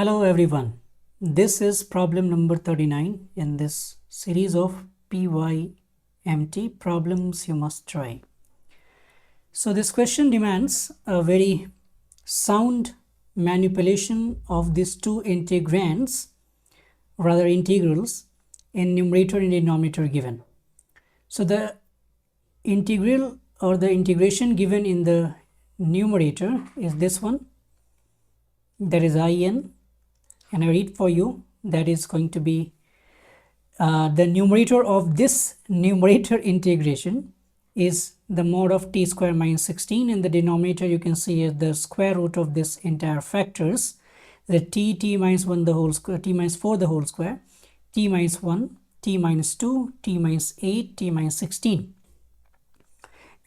Hello everyone, this is problem number 39 in this series of PYMT problems you must try. So this question demands a very sound manipulation of these two integrands, rather integrals, in numerator and denominator given. So the integral or the integration given in the numerator is this one, that is in, and I read for you, that is going to be the numerator of this numerator integration is the mod of t square minus 16, and the denominator you can see is the square root of this entire factors, the t minus 1 the whole square, t minus 4 the whole square, t minus 1, t minus 2, t minus 8, t minus 16,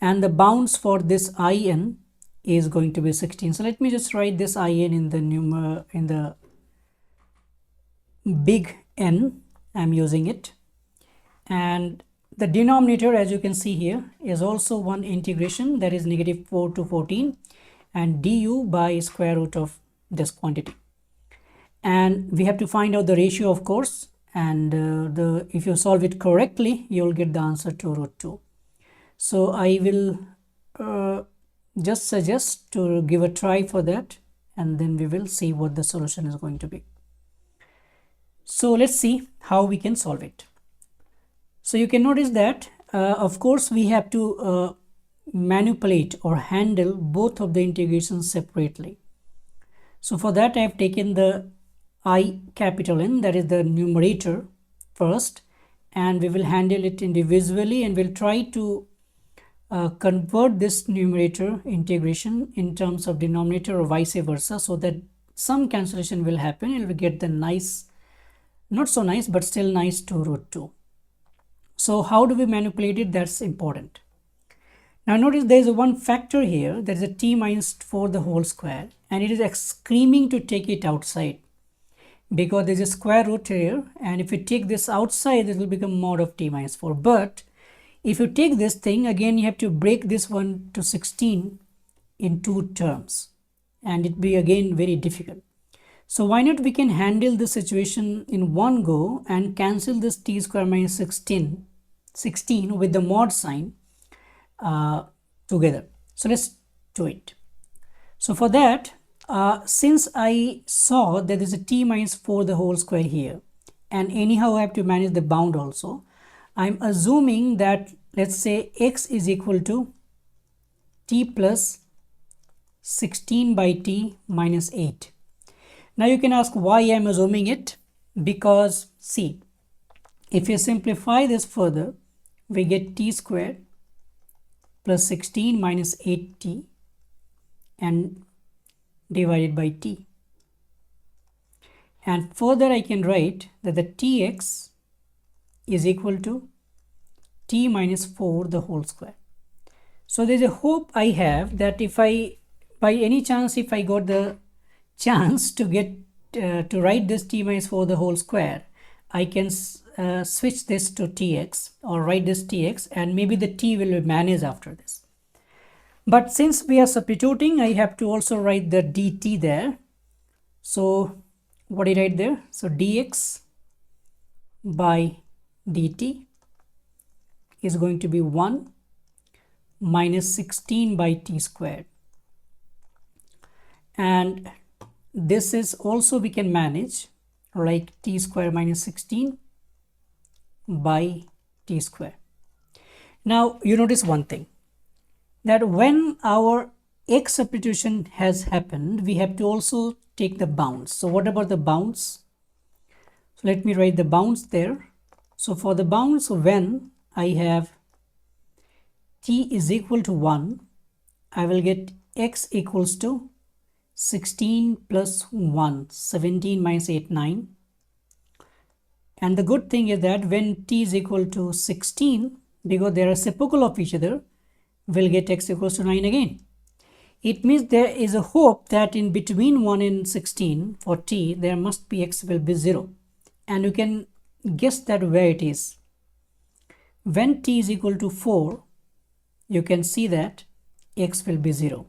and the bounds for this in is going to be 16. So let me just write this in the big N. I'm using it, and the denominator, as you can see here, is also one integration, that is negative 4 to 14 and du by square root of this quantity, and we have to find out the ratio, of course, and if you solve it correctly you'll get the answer to root 2. So I will just suggest to give a try for that, and then we will see what the solution is going to be. So let's see how we can solve it. So you can notice that of course we have to manipulate or handle both of the integrations separately. So for that I have taken the I capital N, that is the numerator, first, and we will handle it individually, and we'll try to convert this numerator integration in terms of denominator or vice versa, so that some cancellation will happen and we'll get the nice, not so nice but still nice, to root 2. So how do we manipulate it? That's important. Now notice there is one factor here, that is a t minus 4 the whole square, and it is screaming to take it outside because there is a square root here, and if you take this outside it will become mod of t minus 4. But if you take this thing again, you have to break this one to 16 in two terms, and it be again very difficult. So why not we can handle the situation in one go and cancel this t square minus 16 with the mod sign together. So let's do it. So for that, since I saw that there is a t minus 4 the whole square here, and anyhow I have to manage the bound also, I'm assuming that, let's say, x is equal to t plus 16 by t minus 8. Now you can ask why I'm assuming it, because see, if you simplify this further, we get t squared plus 16 minus 8t and divided by t, and further I can write that the tx is equal to t minus 4 the whole square. So there's a hope I have that if I, by any chance, if I got the chance to get to write this t minus 4 the whole square, I can switch this to tx, or write this tx, and maybe the t will manage after this. But since we are substituting, I have to also write the dt there. So what did I write there? So dx by dt is going to be 1 minus 16 by t squared, and this is also we can manage like t square minus 16 by t square. Now you notice one thing, that when our x substitution has happened, we have to also take the bounds. So what about the bounds? So let me write the bounds there. So for the bounds, when I have t is equal to 1, I will get x equals to 16 plus 1, 17 minus 8, 9. And the good thing is that when t is equal to 16, because they are reciprocal of each other, we'll get x equals to 9 again. It means there is a hope that in between 1 and 16 for t, there must be x will be 0. And you can guess that where it is. When t is equal to 4, you can see that x will be 0.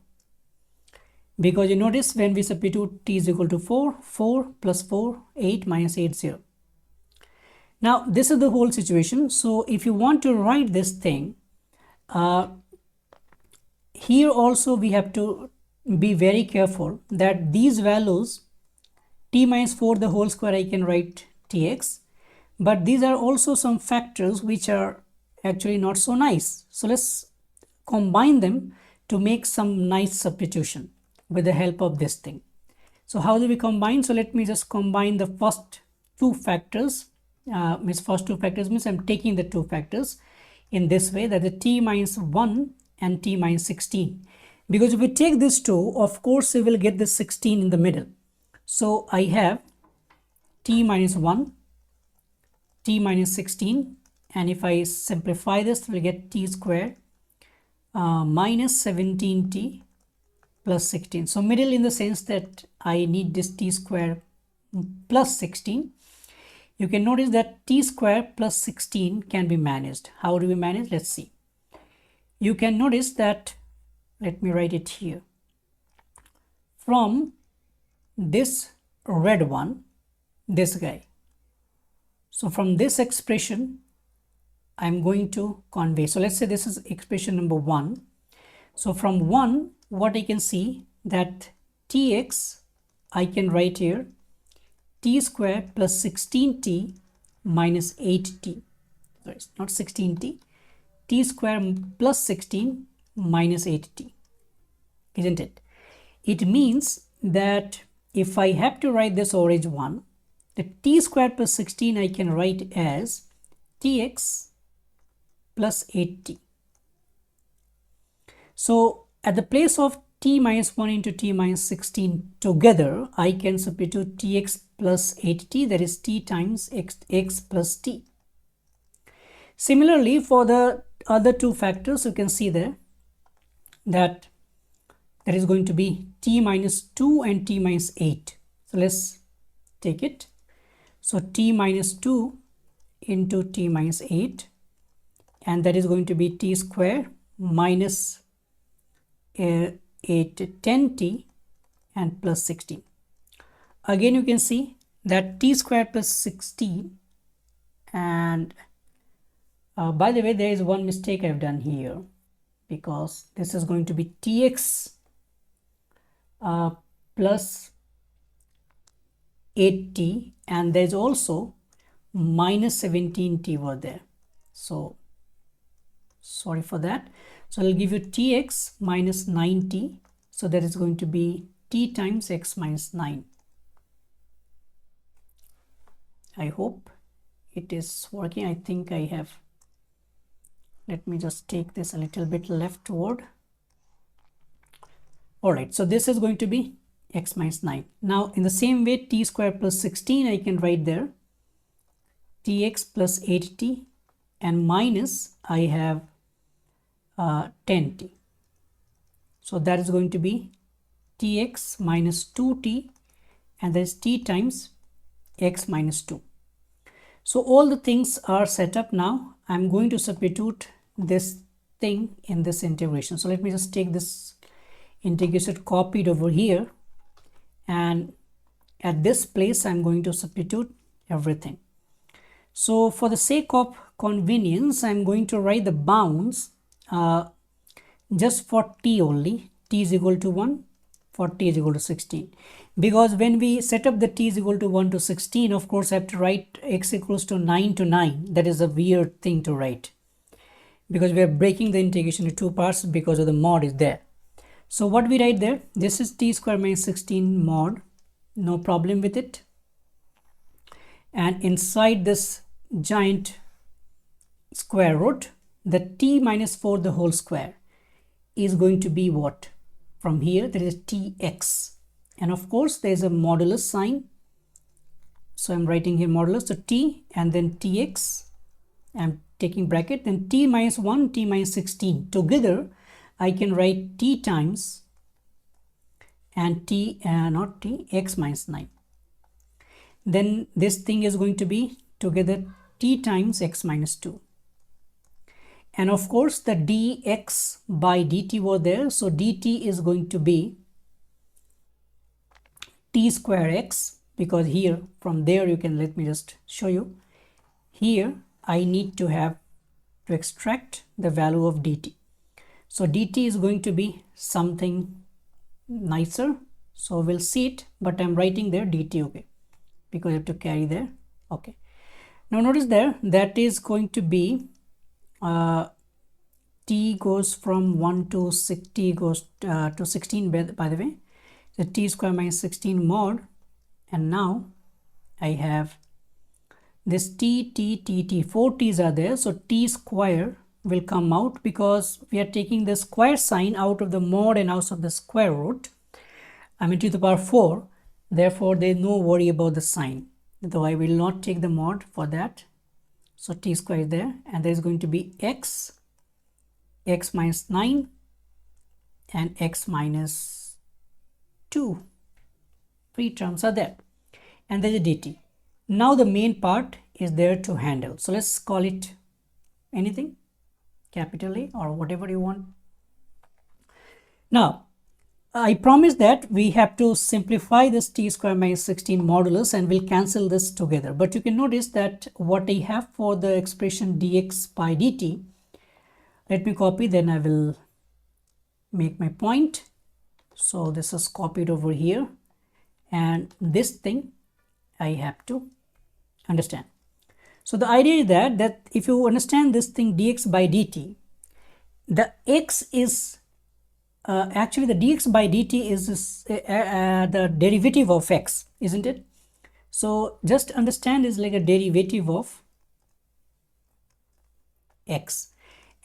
because you notice when we substitute t is equal to 4, 4 plus 4, 8 minus 8, 0. Now this is the whole situation. So if you want to write this thing, here also we have to be very careful that these values, t minus 4 the whole square, I can write tx, but these are also some factors which are actually not so nice. So let's combine them to make some nice substitution with the help of this thing. So how do we combine? So let me just combine the first two factors. First two factors means I'm taking the two factors in this way, that the t minus 1 and t minus 16. Because if we take these two, of course we will get the 16 in the middle. So I have t minus 1, t minus 16, and if I simplify this, we'll get t square minus 17t plus 16. So middle in the sense that I need this t square plus 16. You can notice that t square plus 16 can be managed. How do we manage? Let's see. You can notice that, let me write it here. From this red one, this guy. So from this expression, I'm going to convey. So let's say this is expression number 1. So from 1, what I can see that tx, I can write here t square plus 16t minus 8t. Sorry, it's not 16t. T square plus 16 minus 8t. Isn't it? It means that if I have to write this orange one, the t square plus 16 I can write as tx plus 8t. So at the place of t minus 1 into t minus 16 together, I can substitute tx plus 8t, that is t times x plus t. Similarly, for the other two factors, you can see there that there is going to be t minus 2 and t minus 8. So let's take it. So t minus 2 into t minus 8, and that is going to be t square minus 10t and plus 16. Again, you can see that t square plus 16, and by the way, there is one mistake I've done here, because this is going to be tx plus 8t, and there's also minus 17t over there. So sorry for that. So I'll give you tx minus 9t. So that is going to be t times x minus 9. I hope it is working. I think I have. Let me just take this a little bit leftward. Alright, so this is going to be x minus 9. Now in the same way, t square plus 16 I can write there tx plus 8t, and minus I have 10t. So that is going to be tx minus 2t, and that is t times x minus 2. So all the things are set up now. I'm going to substitute this thing in this integration. So let me just take this integration copied over here, and at this place I'm going to substitute everything. So for the sake of convenience, I'm going to write the bounds just for t only. T is equal to 1, for t is equal to 16. Because when we set up the t is equal to 1 to 16, of course I have to write x equals to 9 to 9. That is a weird thing to write, because we are breaking the integration into two parts because of the mod is there. So what we write there, this is t square minus 16 mod, no problem with it. And inside this giant square root, the t minus 4 the whole square is going to be what? From here there is tx, and of course there is a modulus sign. So I'm writing here modulus, so t and then tx, I'm taking bracket, then t minus 1, t minus 16 together I can write t times and t not t x minus 9. Then this thing is going to be together t times x minus 2, and of course the dx by dt were there, so dt is going to be t square x, because here from there you can, let me just show you. Here I need to have to extract the value of dt. So dt is going to be something nicer, so we'll see it, but I'm writing there dt, okay, because I have to carry there. Okay, now notice there that is going to be t goes from 1 to 6, t goes to 16 by the way, so t square minus 16 mod, and now I have this t, 4 t's are there, so t square will come out because we are taking the square sign out of the mod and out of the square root. I mean to the power 4, therefore there is no worry about the sign, though I will not take the mod for that. So t square is there, and there is going to be x minus 9 and x minus 2. 3 terms are there, and there is a dt. Now the main part is there to handle, so let's call it anything, capital A or whatever you want. Now I promise that we have to simplify this t square minus 16 modulus, and we'll cancel this together. But you can notice that what I have for the expression dx by dt, let me copy, then I will make my point. So this is copied over here, and this thing I have to understand. So the idea is that if you understand this thing dx by dt, the x is actually the dx by dt is the derivative of x, isn't it? So just understand is like a derivative of x,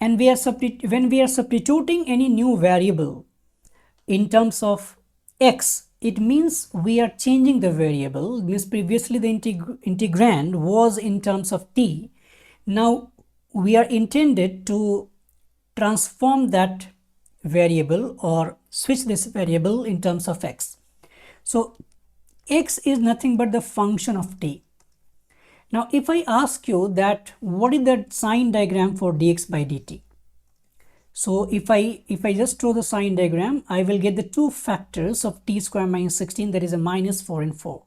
and when we are substituting any new variable in terms of x, it means we are changing the variable. It means previously the integrand was in terms of t. Now we are intended to transform that variable or switch this variable in terms of x. So x is nothing but the function of t. Now if I ask you that what is the sign diagram for dx by dt, so if I just draw the sign diagram, I will get the two factors of t square minus 16, that is a minus 4 and 4,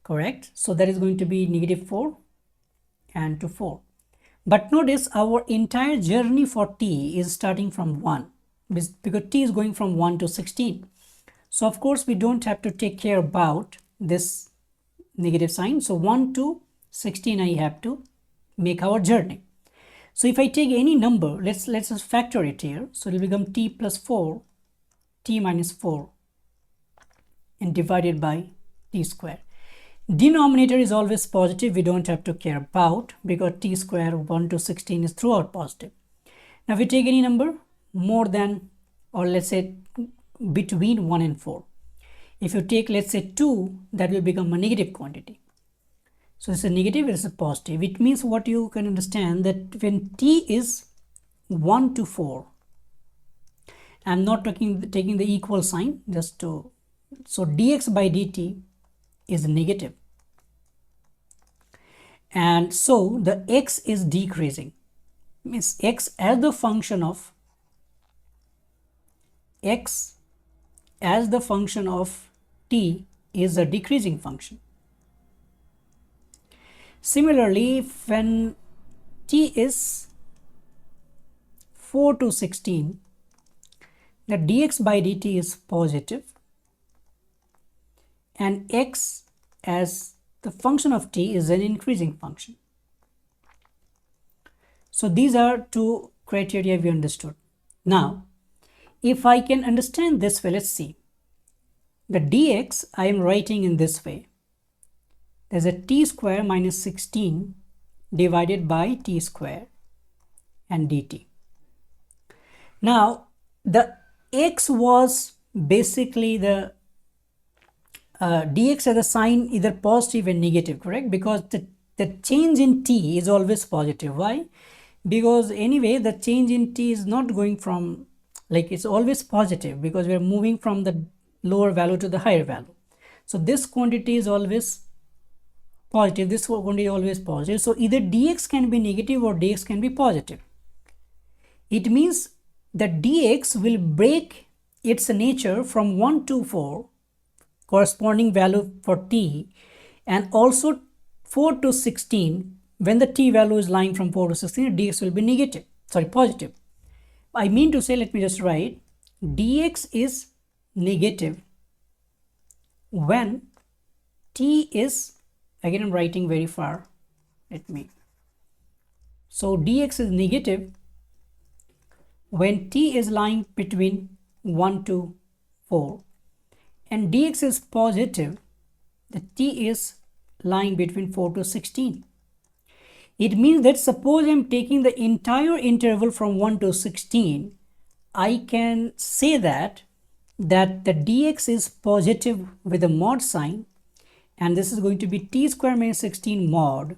correct? So that is going to be negative 4 and to 4. But notice our entire journey for t is starting from 1, because t is going from 1 to 16. So of course we don't have to take care about this negative sign. So 1 to 16 I have to make our journey. So if I take any number, let's just factor it here. So it will become t plus 4, t minus 4, and divided by t square. Denominator is always positive, we don't have to care about, because t square 1 to 16 is throughout positive. Now if we take any number more than, or let's say between 1 and 4, if you take let's say 2, that will become a negative quantity. So it's a negative, it's a positive. It means what you can understand that when t is 1 to 4, I'm not taking the equal sign, just to, so dx by dt is negative, and so the x is decreasing, means x as the function of t is a decreasing function. Similarly, when t is 4 to 16, the dx by dt is positive, and x as the function of t is an increasing function. So these are two criteria we understood. Now if I can understand this way, let's see. The dx I am writing in this way. There's a t square minus 16 divided by t square and dt. Now the x was basically the dx as a sign either positive and negative, correct? Because the change in t is always positive. Why? Because anyway the change in t is not going from, like, it's always positive because we are moving from the lower value to the higher value. So this quantity is always positive, this quantity is always positive. So either dx can be negative or dx can be positive. It means that dx will break its nature from 1 to 4 corresponding value for t, and also 4 to 16, when the t value is lying from 4 to 16, dx will be positive. I mean to say, let me just write, dx is negative when t is, again I'm writing very far, so dx is negative when t is lying between 1 to 4, and dx is positive, the t is lying between 4 to 16. It means that suppose I'm taking the entire interval from 1 to 16, I can say that the dx is positive with a mod sign, and this is going to be t square minus 16 mod,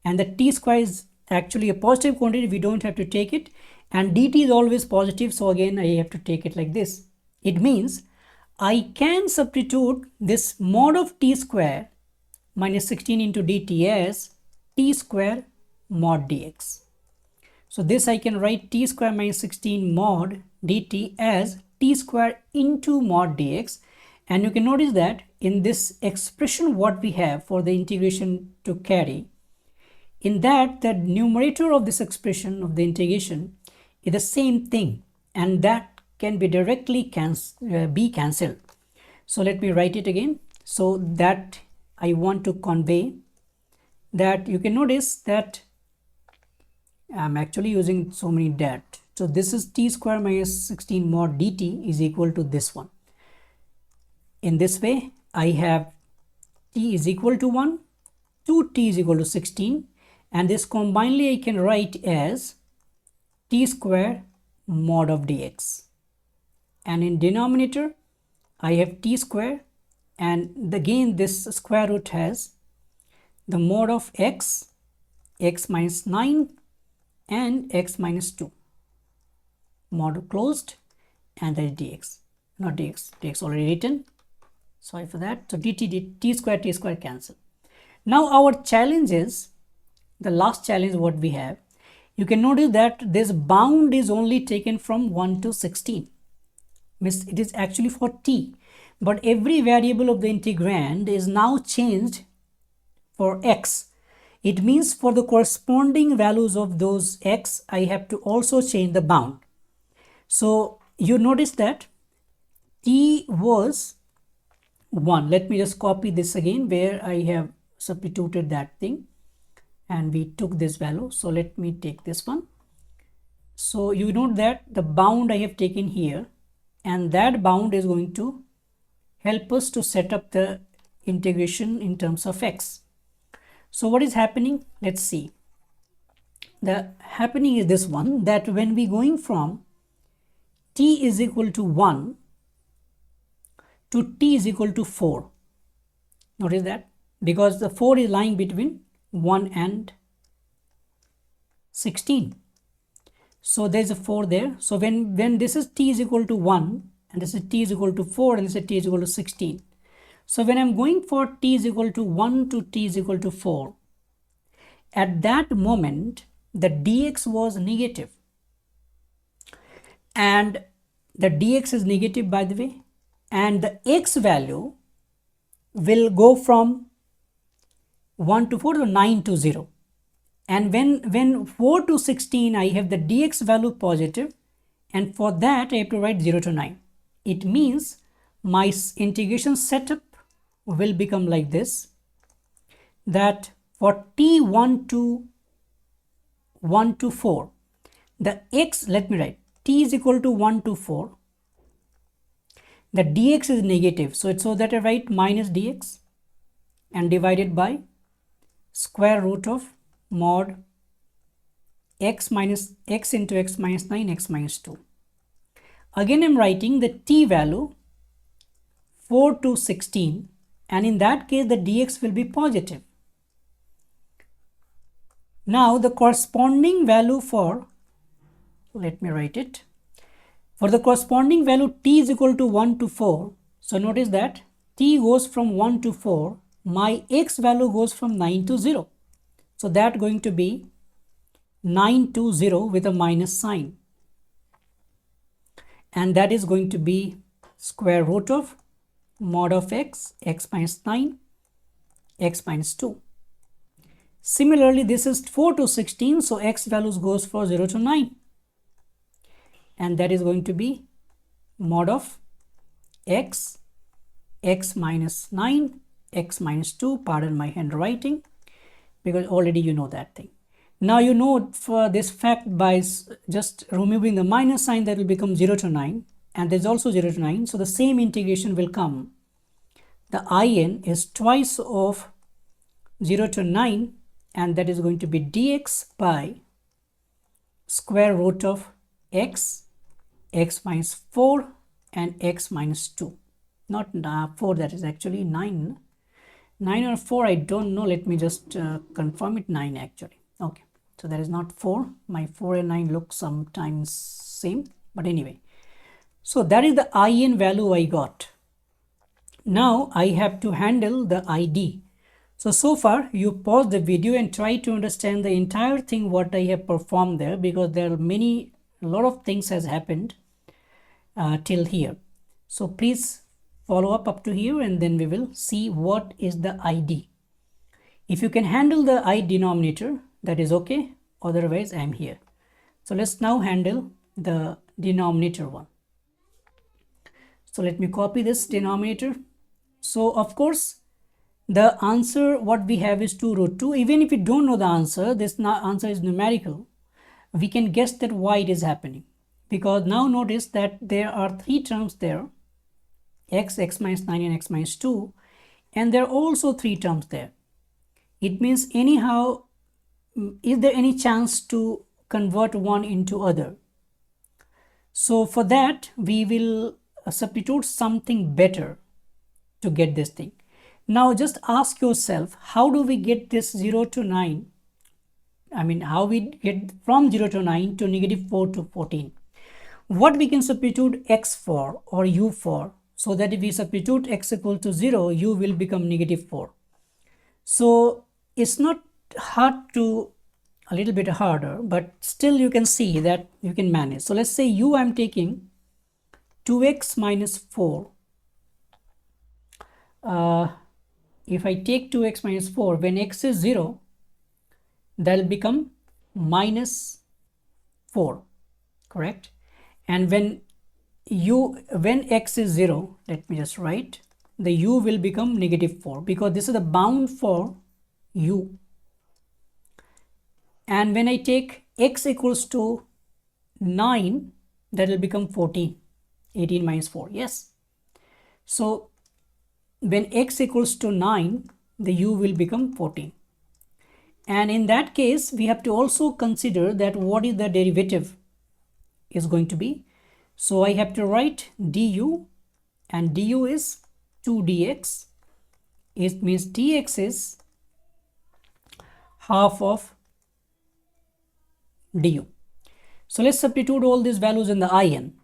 and the t square is actually a positive quantity, we don't have to take it, and dt is always positive, so again I have to take it like this. It means I can substitute this mod of t square minus 16 into dt as t square mod dx. So this I can write t square minus 16 mod dt as t square into mod dx, and you can notice that in this expression what we have for the integration to carry, in that the numerator of this expression of the integration is the same thing, and that can be directly cancelled. So let me write it again, so that I want to convey that you can notice that I'm actually using so many dat. So this is t square minus 16 mod dt is equal to this one. In this way, I have t is equal to 1, 2t is equal to 16, and this combinedly I can write as t square mod of dx. And in denominator, I have t square, and again this square root has the mod of x, x minus 9, and x minus 2. Mod closed, and then dx, not dx already written. Sorry for that. So t square cancel. Now our challenge is, the last challenge what we have, you can notice that this bound is only taken from 1 to 16. Means it is actually for t, but every variable of the integrand is now changed for x. It means for the corresponding values of those x, I have to also change the bound. So you notice that t was 1. Let me just copy this again where I have substituted that thing, and we took this value. So let me take this one. So you note that the bound I have taken here, and that bound is going to help us to set up the integration in terms of x. So what is happening? Let's see. The happening is this one, that when we going from t is equal to 1 to t is equal to 4. Notice that, because the 4 is lying between 1 and 16. So there is a 4 there. So when this is t is equal to 1, and this is t is equal to 4, and this is t is equal to 16. So when I'm going for t is equal to 1 to t is equal to 4, at that moment the dx was negative, and the dx is negative, by the way, and the x value will go from 1 to 4 to 9 to 0. And when 4 to 16, I have the dx value positive, and for that I have to write 0 to 9. It means my integration setup will become like this, that for t 1 to 4, the x, let me write, t is equal to 1 to 4, the dx is negative, so that I write minus dx and divided by square root of mod x minus x into x minus 9, x minus 2. Again I'm writing the t value 4 to 16, and in that case the dx will be positive. Now the corresponding value for, let me write it, for the corresponding value t is equal to 1 to 4. So notice that t goes from 1 to 4, my x value goes from 9 to 0. So that going to be 9 to 0 with a minus sign, and that is going to be square root of mod of x, x minus 9, x minus 2. Similarly, this is 4 to 16, so x values goes for 0 to 9. And that is going to be mod of x, x minus 9, x minus 2, pardon my handwriting, because already you know that thing. Now you know for this fact by just removing the minus sign, that will become 0 to 9, and there's also 0 to 9, so the same integration will come. The in is twice of 0 to 9, and that is going to be dx by square root of x, x minus 4 and x minus 2. Not 4, that is actually 9. 9 or 4, I don't know. Let me just confirm it. 9 actually. Okay, so that is not 4. My 4 and 9 look sometimes same, but anyway. So that is the in value I got. Now I have to handle the id. So far you pause the video and try to understand the entire thing what I have performed there, because there are a lot of things has happened till here. So please follow up to here, and then we will see what is the id. If you can handle the I denominator, that is okay, otherwise I am here. So let's now handle the denominator one. So let me copy this denominator. So of course the answer what we have is 2 root 2. Even if we don't know the answer, this answer is numerical, we can guess that why it is happening, because now notice that there are 3 terms there, x, x minus 9 and x minus 2, and there are also 3 terms there. It means anyhow, is there any chance to convert one into other? So for that we will substitute something better to get this thing. Now just ask yourself, how do we get this 0 to 9? I mean, how we get from 0 to 9 to negative 4 to 14? What we can substitute x for or u for, so that if we substitute x equal to 0, u will become negative 4. So it's not hard to, a little bit harder, but still you can see that you can manage. So let's say u I'm taking 2x minus 4. If I take 2x minus 4, when x is 0, that will become minus 4, correct? And when x is 0, let me just write, the u will become negative 4, because this is the bound for u. And when I take x equals to 9, that will become 14. 18 minus 4, yes. So when x equals to 9, the u will become 14. And in that case, we have to also consider that what is the derivative is going to be. So I have to write du, and du is 2 dx. It means dx is half of du. So let's substitute all these values in the in.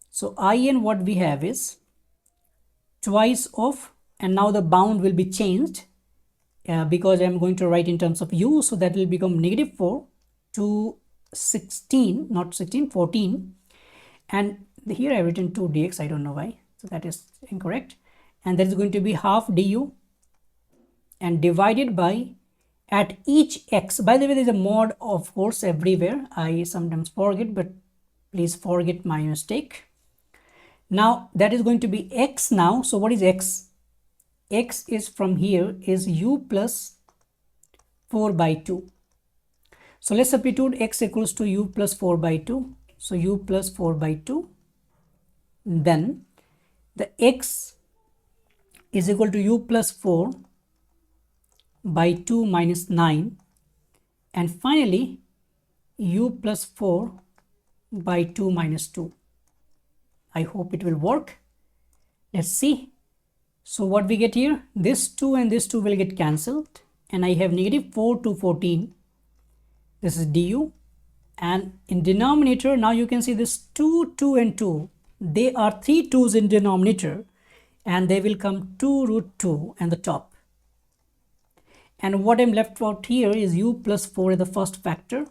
So in what we have is twice of, and now the bound will be changed because I'm going to write in terms of u, so that will become negative 4 to 16, not 16, 14. And here I've written 2 dx, I don't know why, so that is incorrect. And that is going to be half du, and divided by, at each x, by the way, there is a mod of course everywhere, I sometimes forget, but please forget my mistake. Now that is going to be x now. So what is x? X is from here is u plus 4 by 2. So let's substitute x equals to u plus 4 by 2. So u plus 4 by 2. Then the x is equal to u plus 4 by 2 minus 9. And finally u plus 4 by 2 minus 2. I hope it will work. Let's see. So what we get here, this 2 and this 2 will get cancelled, and I have negative 4 to 14. This is du, and in denominator now you can see this 2, 2 and 2. They are 3 2's in denominator, and they will come 2 root 2 and the top. And what I'm left out here is u plus 4 is the first factor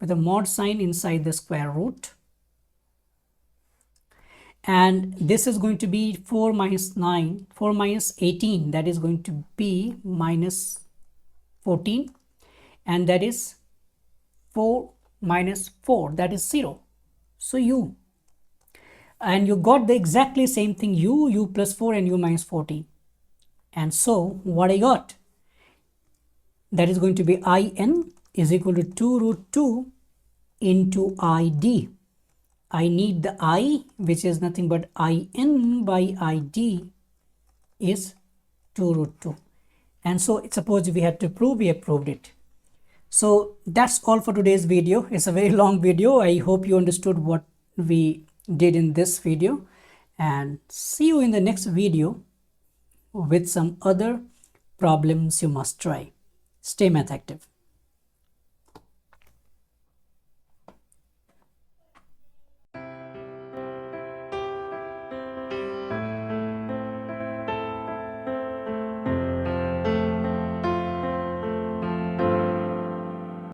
with a mod sign inside the square root. and this is going to be 4 minus 9, 4 minus 18, that is going to be minus 14, and that is 4 minus 4, that is 0. So u, and you got the exactly same thing, u plus 4 and u minus 14. And so what I got, that is going to be in is equal to 2 root 2 into id. I need the I, which is nothing but in by id is 2 root 2. And so suppose we had to prove, we have proved it. So that's all for today's video. It's a very long video. I hope you understood what we did in this video, and see you in the next video with some other problems you must try. Stay math active.